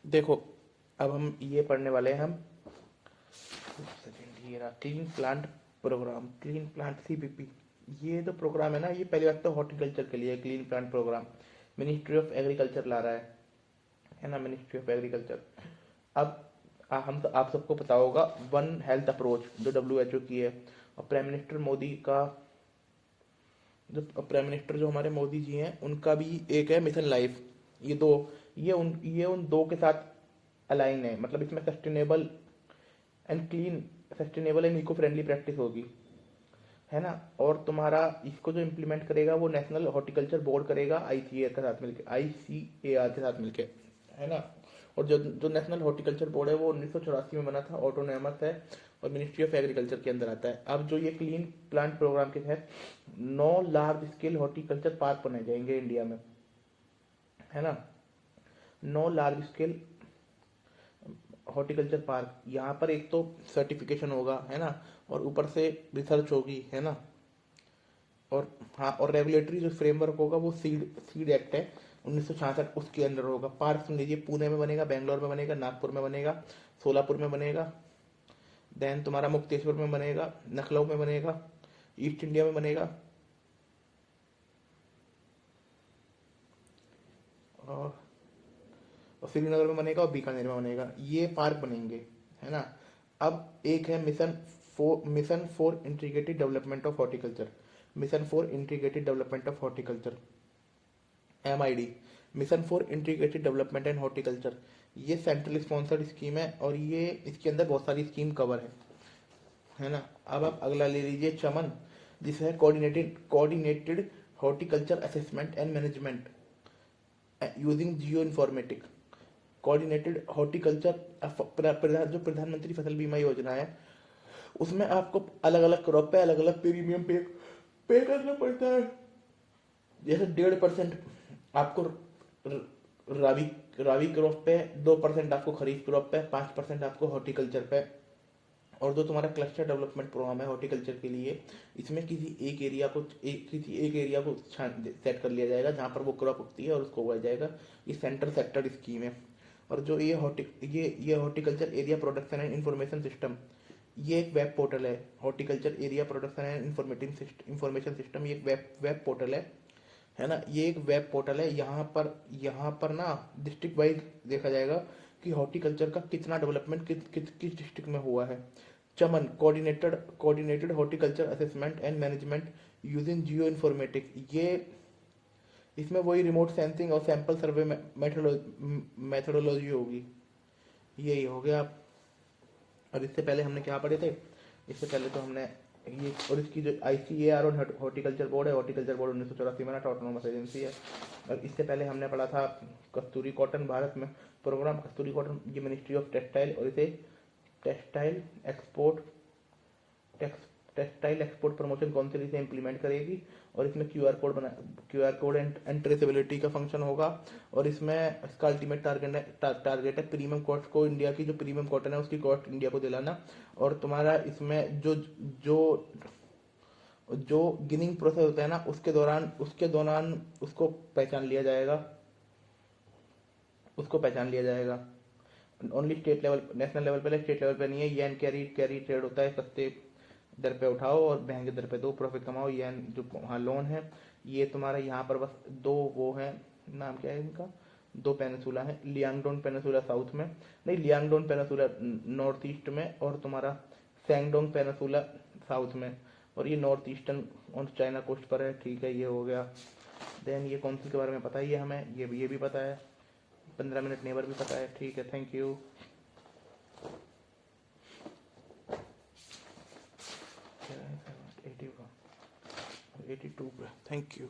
देखो, अब हम ये पढ़ने वाले हैं, हम सेकंड ये रहा clean plant programme, clean plant CPP. ये जो प्रोग्राम है ना, ये पहली बात तो हॉर्टिकल्चर के लिए clean plant program ministry of agriculture ला रहा है ना, मिनिस्ट्री ऑफ एग्रीकल्चर। अब आप सबको पता होगा वन हेल्थ अप्रोच जो WHO की है, और प्राइम मिनिस्टर मोदी का, जो प्राइम मिनिस्टर जो हमारे मोदी जी हैं उनका भी एक है मिशन लाइफ। ये दो, ये उन दो के साथ अलाइन है, मतलब इसमें sustainable and eco friendly practice होगी, है ना। और तुम्हारा इसको जो इम्प्लीमेंट करेगा वो नेशनल हॉर्टिकल्चर बोर्ड करेगा, ICAR के साथ मिलके, है ना। और जो जो नेशनल हॉर्टिकल्चर बोर्ड है वो 1984 में बना था, ऑटोनोमस है और मिनिस्ट्री ऑफ एग्रीकल्चर के अंदर आता है। अब जो ये क्लीन प्लांट प्रोग्राम के तहत 9 लार्ज स्केल हॉर्टिकल्चर पार्क बनाए जाएंगे इंडिया में, है ना। 9 लार्ज स्केल हॉर्टिकल्चर पार्क, यहाँ पर एक तो सर्टिफिकेशन होगा, है ना, और ऊपर से रिसर्च होगी, है ना। और हाँ, और रेगुलेटरी जो फ्रेमवर्क होगा वो सीड एक्ट है 1966, उसके अंदर होगा। पार्क सुन लीजिए, पुणे में बनेगा, बेंगलोर में बनेगा, नागपुर में बनेगा, सोलापुर में बनेगा, देन तुम्हारा मुक्तेश्वर में बनेगा, लखनऊ में बनेगा, ईस्ट इंडिया में बनेगा, और श्रीनगर में बनेगा, और बीकानेर में बनेगा। ये पार्क बनेंगे, है ना। अब एक है mission for integrated development of horticulture, mission for integrated development of horticulture, MID, mission for integrated development and horticulture. ये सेंट्रल स्पॉन्सर्ड स्कीम है, और ये इसके अंदर बहुत सारी स्कीम कवर है ना। अब आप अगला ले लीजिए, चमन, जिसे है coordinated horticulture assessment and management using geo informatic. Coordinated horticulture, जो प्रधानमंत्री फसल बीमा योजना है, उसमें आपको अलग अलग क्रॉप पे अलग अलग प्रीमियम पे करना पड़ता है। जैसे 1.5% आपको रावी रावी क्रॉप पे, 2% आपको खरीफ क्रॉप पे, 5% आपको हॉर्टिकल्चर पे। और जो तुम्हारा क्लस्टर डेवलपमेंट प्रोग्राम है हॉर्टिकल्चर के लिए, इसमें किसी एक एरिया को सेट कर लिया जाएगा जहाँ पर वो क्रॉप उगती है और उसको उगाया जाएगा। ये सेंटर सेक्टर स्कीम है। और जो ये horticulture area production and information system, ये एक वेब पोर्टल है। Horticulture area production and information system, ये एक वेब पोर्टल है ना। ये एक वेब पोर्टल है। यहाँ पर ना डिस्ट्रिक्ट वाइज देखा जाएगा कि हॉर्टिकल्चर का कितना डेवलपमेंट किस डिस्ट्रिक्ट में हुआ है। CHAMAN, coordinated horticulture assessment and management using geo informatic. ये इसमें वही रिमोट सेंसिंग और सैंपल सर्वे मेथोडोलॉजी होगी। यही हो गया। और इससे पहले हमने क्या पढ़े थे? इससे पहले तो हमने ये, और इसकी जो ICAR और हॉर्टिकल्चर बोर्ड है, हॉर्टिकल्चर बोर्ड 1984 में ना, ऑटोनोमस एजेंसी है। और इससे पहले हमने पढ़ा था कस्तूरी कॉटन, भारत में प्रोग्राम कस्तूरी कॉटन, ये मिनिस्ट्री ऑफ टेक्सटाइल, और इसे textile export textile export promotion council इसे इम्प्लीमेंट करेगी। और इसमें QR कोड एंड ट्रेसेबिलिटी का फंक्शन होगा। और इसमें इसका अल्टीमेट टारगेट है प्रीमियम कॉस्ट को, इंडिया की जो प्रीमियम कॉटन है उसकी कॉस्ट इंडिया को दिलाना। और तुम्हारा इसमें जो जो जो गिनिंग प्रोसेस होता है ना, उसके दौरान उसको पहचान लिया जाएगा। Only state level, national level पे, स्टेट लेवल पे नहीं है। ये एन कैरी ट्रेड होता है, सस्ते दर पे उठाओ और महंगे दर पे दो, प्रॉफिट कमाओ। ये जो हाँ लोन है, ये तुम्हारा यहाँ पर बस दो वो है, नाम क्या है इनका, दो पेनिसुला है। लियांगडोंग पेनिसुला साउथ में, नहीं, लियांगडोंग पेनिसुला नॉर्थ ईस्ट में, और तुम्हारा सैंगडोंग पेनिसुला साउथ में। और ये नॉर्थ ईस्टर्न और चाइना कोस्ट पर है। ठीक है, ये हो गया। देन ये काउंसिल के बारे में पता ही है हमें, ये भी पता है। 15 मिनट नेबर भी पता है। ठीक है, थैंक यू। 82 पे, थैंक यू।